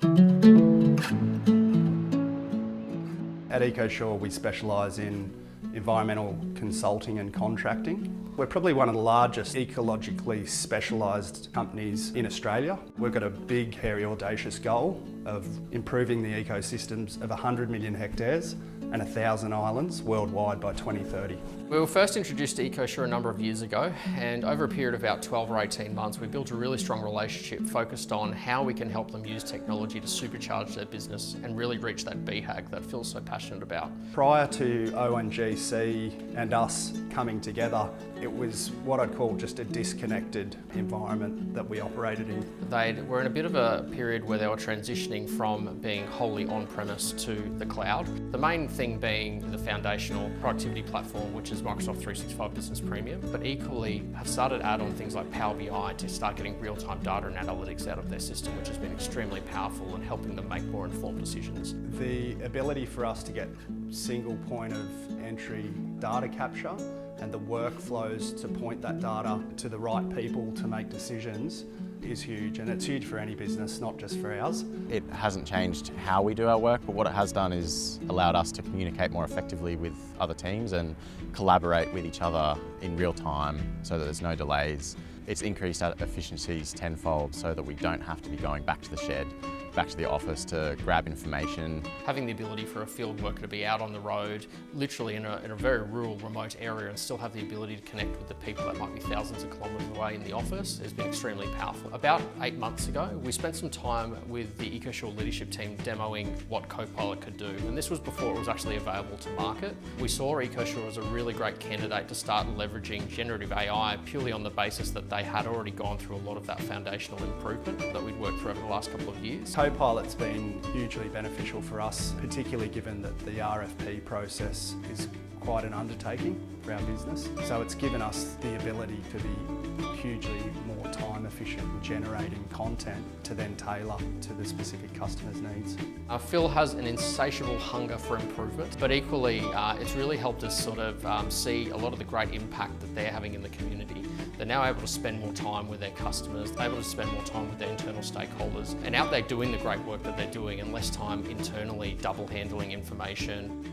At Ecosure, we specialise in environmental consulting and contracting. We're probably one of the largest ecologically specialised companies in Australia. We've got a big, hairy, audacious goal of improving the ecosystems of 100 million hectares and 1,000 islands worldwide by 2030. We were first introduced to Ecosure a number of years ago, and over a period of about 12 or 18 months, we built a really strong relationship focused on how we can help them use technology to supercharge their business and really reach that BHAG that Phil's so passionate about. Prior to ONGC and us coming together, it was what I'd call just a disconnected environment that we operated in. They were in a bit of a period where they were transitioning from being wholly on-premise to the cloud. The main thing being the foundational productivity platform, which is Microsoft 365 Business Premium, but equally have started to add on things like Power BI to start getting real-time data and analytics out of their system, which has been extremely powerful and helping them make more informed decisions. The ability for us to get single point of entry data capture and the workflows to point that data to the right people to make decisions is huge, and it's huge for any business, not just for ours. It hasn't changed how we do our work, but what it has done is allowed us to communicate more effectively with other teams and collaborate with each other in real time so that there's no delays. It's increased our efficiencies tenfold so that we don't have to be going back to the shed, back to the office to grab information. Having the ability for a field worker to be out on the road, literally in a very rural, remote area, and still have the ability to connect with the people that might be thousands of kilometres away in the office has been extremely powerful. About 8 months ago, we spent some time with the Ecosure leadership team demoing what Copilot could do, and this was before it was actually available to market. We saw Ecosure as a really great candidate to start leveraging generative AI purely on the basis that they had already gone through a lot of that foundational improvement that we'd worked through over the last couple of years. Copilot's been hugely beneficial for us, particularly given that the RFP process is quite an undertaking for our business. So it's given us the ability to be hugely more time efficient in generating content to then tailor to the specific customer's needs. Phil has an insatiable hunger for improvement, but equally it's really helped us sort of see a lot of the great impact that they're having in the community. They're now able to spend more time with their customers, they're able to spend more time with their internal stakeholders, and out there doing the great work that they're doing and less time internally double handling information.